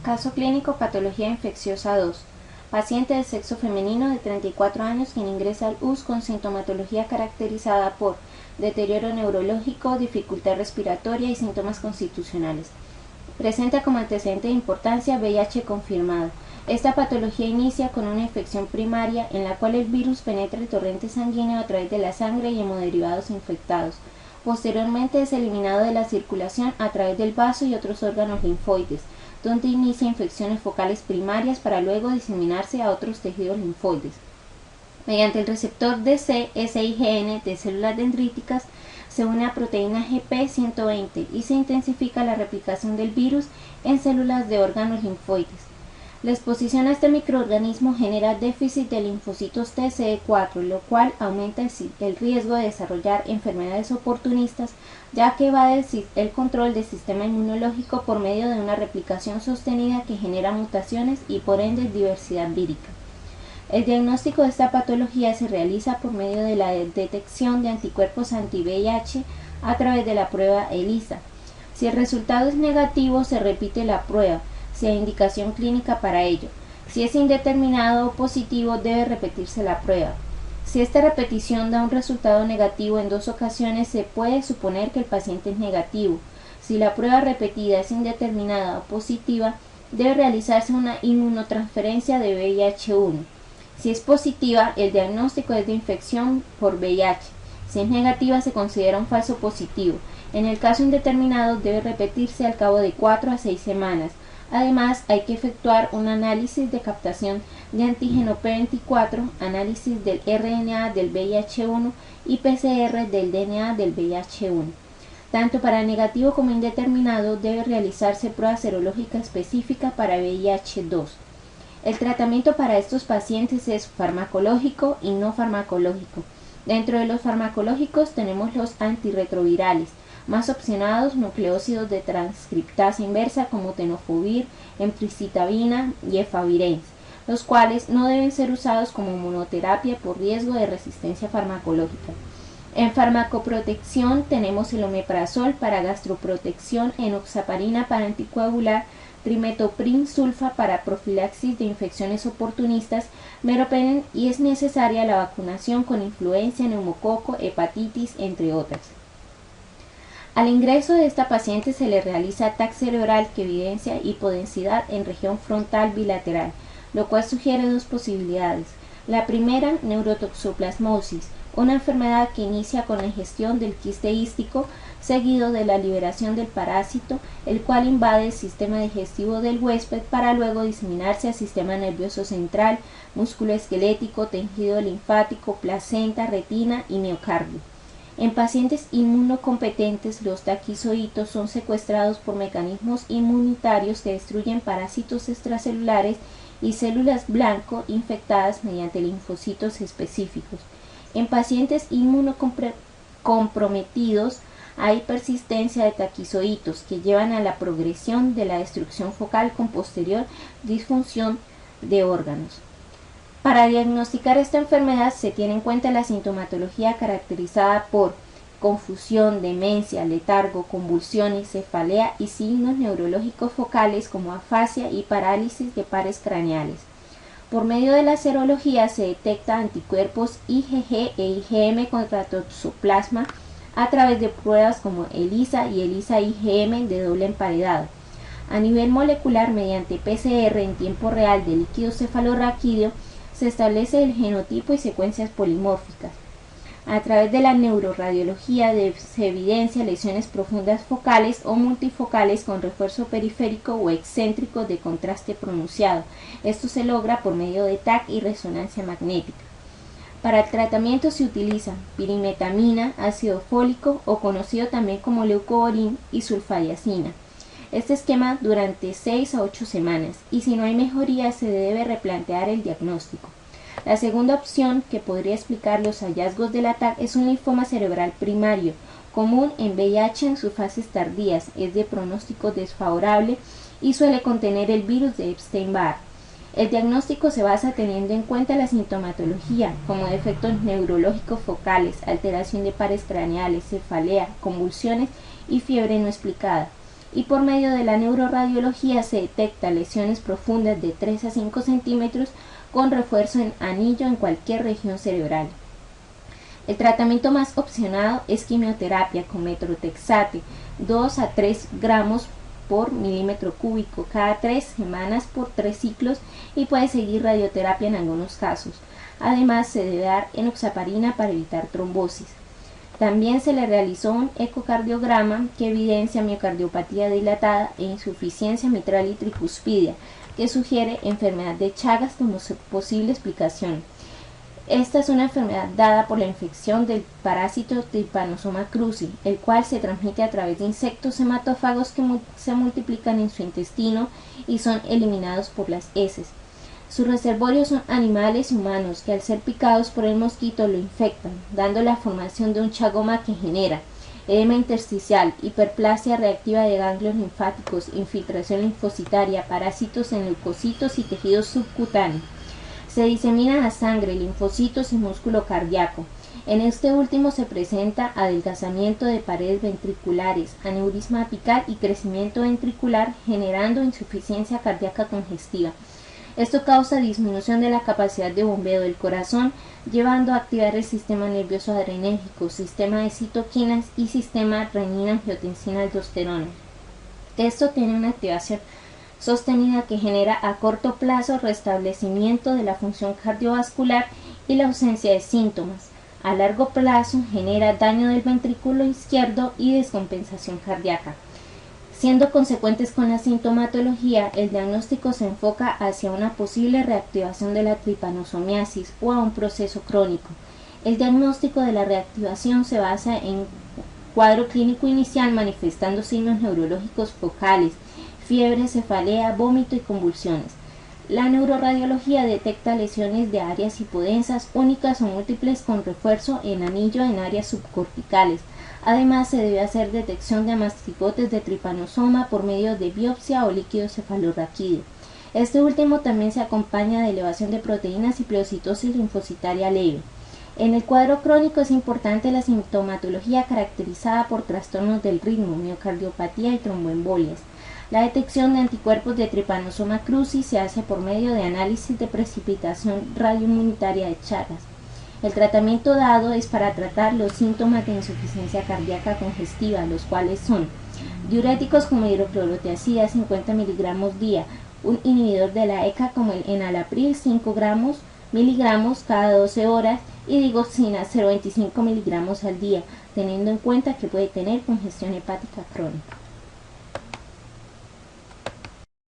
Caso clínico: patología infecciosa 2. Paciente de sexo femenino de 34 años quien ingresa al US con sintomatología caracterizada por deterioro neurológico, dificultad respiratoria y síntomas constitucionales. Presenta como antecedente de importancia VIH confirmado. Esta patología inicia con una infección primaria en la cual el virus penetra el torrente sanguíneo a través de la sangre y hemoderivados infectados. Posteriormente es eliminado de la circulación a través del vaso y otros órganos linfoides, donde inicia infecciones focales primarias para luego diseminarse a otros tejidos linfoides. Mediante el receptor DC-SIGN de células dendríticas se une a proteína GP120 y se intensifica la replicación del virus en células de órganos linfoides. La exposición a este microorganismo genera déficit de linfocitos TCE4, lo cual aumenta el riesgo de desarrollar enfermedades oportunistas, ya que evade el control del sistema inmunológico por medio de una replicación sostenida que genera mutaciones y por ende diversidad vírica. El diagnóstico de esta patología se realiza por medio de la detección de anticuerpos anti-VIH a través de la prueba ELISA. Si el resultado es negativo, se repite la prueba, si hay indicación clínica para ello. Si es indeterminado o positivo, debe repetirse la prueba. Si esta repetición da un resultado negativo en 2 ocasiones, se puede suponer que el paciente es negativo. Si la prueba repetida es indeterminada o positiva, debe realizarse una inmunotransferencia de VIH-1. Si es positiva, el diagnóstico es de infección por VIH. Si es negativa, se considera un falso positivo. En el caso indeterminado, debe repetirse al cabo de 4 a 6 semanas. Además, hay que efectuar un análisis de captación de antígeno P24, análisis del RNA del VIH-1 y PCR del DNA del VIH-1. Tanto para negativo como indeterminado debe realizarse prueba serológica específica para VIH-2. El tratamiento para estos pacientes es farmacológico y no farmacológico. Dentro de los farmacológicos tenemos los antirretrovirales, más opcionados nucleócidos de transcriptasa inversa como tenofovir, emtricitabina y efavirenz, los cuales no deben ser usados como monoterapia por riesgo de resistencia farmacológica. En farmacoprotección tenemos el omeprazol para gastroprotección, enoxaparina para anticoagular, trimethoprim sulfa para profilaxis de infecciones oportunistas, meropenem y es necesaria la vacunación con influenza, neumococo, hepatitis, entre otras. Al ingreso de esta paciente se le realiza TAC cerebral que evidencia hipodensidad en región frontal bilateral, lo cual sugiere 2 posibilidades. La primera, neurotoxoplasmosis, una enfermedad que inicia con la ingestión del quiste hístico, seguido de la liberación del parásito, el cual invade el sistema digestivo del huésped para luego diseminarse al sistema nervioso central, músculo esquelético, tejido linfático, placenta, retina y miocardio. En pacientes inmunocompetentes, los taquizoitos son secuestrados por mecanismos inmunitarios que destruyen parásitos extracelulares y células blanco infectadas mediante linfocitos específicos. En pacientes inmunocomprometidos hay persistencia de taquizoitos que llevan a la progresión de la destrucción focal con posterior disfunción de órganos. Para diagnosticar esta enfermedad se tiene en cuenta la sintomatología caracterizada por confusión, demencia, letargo, convulsiones, cefalea y signos neurológicos focales como afasia y parálisis de pares craneales. Por medio de la serología se detecta anticuerpos IgG e IgM contra toxoplasma a través de pruebas como ELISA y ELISA-IgM de doble emparedado. A nivel molecular, mediante PCR en tiempo real de líquido cefalorraquídeo, se establece el genotipo y secuencias polimórficas. A través de la neuroradiología se evidencia lesiones profundas focales o multifocales con refuerzo periférico o excéntrico de contraste pronunciado. Esto se logra por medio de TAC y resonancia magnética. Para el tratamiento se utiliza pirimetamina, ácido fólico o conocido también como leucovorin y sulfadiazina. Este esquema durante 6 a 8 semanas y si no hay mejoría se debe replantear el diagnóstico. La segunda opción que podría explicar los hallazgos del TAC es un linfoma cerebral primario, común en VIH en sus fases tardías, es de pronóstico desfavorable y suele contener el virus de Epstein-Barr. El diagnóstico se basa teniendo en cuenta la sintomatología, como defectos neurológicos focales, alteración de pares craneales, cefalea, convulsiones y fiebre no explicada. y por medio de la neuroradiología se detecta lesiones profundas de 3 a 5 centímetros con refuerzo en anillo en cualquier región cerebral. El tratamiento más opcionado es quimioterapia con metotrexate, 2 a 3 gramos por milímetro cúbico cada 3 semanas por 3 ciclos, y puede seguir radioterapia en algunos casos. Además, se debe dar enoxaparina para evitar trombosis. También se le realizó un ecocardiograma que evidencia miocardiopatía dilatada e insuficiencia mitral y tricuspidia, que sugiere enfermedad de Chagas como posible explicación. Esta es una enfermedad dada por la infección del parásito Trypanosoma cruzi, el cual se transmite a través de insectos hematófagos que se multiplican en su intestino y son eliminados por las heces. Sus reservorios son animales y humanos que al ser picados por el mosquito lo infectan, dando la formación de un chagoma que genera edema intersticial, hiperplasia reactiva de ganglios linfáticos, infiltración linfocitaria, parásitos en leucocitos y tejidos subcutáneos. Se disemina a sangre, linfocitos y músculo cardíaco. En este último se presenta adelgazamiento de paredes ventriculares, aneurisma apical y crecimiento ventricular, generando insuficiencia cardíaca congestiva. Esto causa disminución de la capacidad de bombeo del corazón, llevando a activar el sistema nervioso adrenérgico, sistema de citoquinas y sistema renina-angiotensina-aldosterona. Esto tiene una activación sostenida que genera a corto plazo restablecimiento de la función cardiovascular y la ausencia de síntomas. A largo plazo genera daño del ventrículo izquierdo y descompensación cardíaca. Siendo consecuentes con la sintomatología, el diagnóstico se enfoca hacia una posible reactivación de la tripanosomiasis o a un proceso crónico. El diagnóstico de la reactivación se basa en cuadro clínico inicial manifestando signos neurológicos focales, fiebre, cefalea, vómito y convulsiones. La neuroradiología detecta lesiones de áreas hipodensas únicas o múltiples con refuerzo en anillo en áreas subcorticales. Además, se debe hacer detección de mastigotes de tripanosoma por medio de biopsia o líquido cefalorraquídeo. Este último también se acompaña de elevación de proteínas y pleocitosis linfocitaria leve. En el cuadro crónico es importante la sintomatología caracterizada por trastornos del ritmo, miocardiopatía y tromboembolias. La detección de anticuerpos de Trypanosoma cruzi se hace por medio de análisis de precipitación radioinmunitaria de Chagas. El tratamiento dado es para tratar los síntomas de insuficiencia cardíaca congestiva, los cuales son diuréticos como hidroclorotiazida 50 mg día, un inhibidor de la ECA como el enalapril 5 miligramos cada 12 horas y digoxina 0,25 mg al día, teniendo en cuenta que puede tener congestión hepática crónica.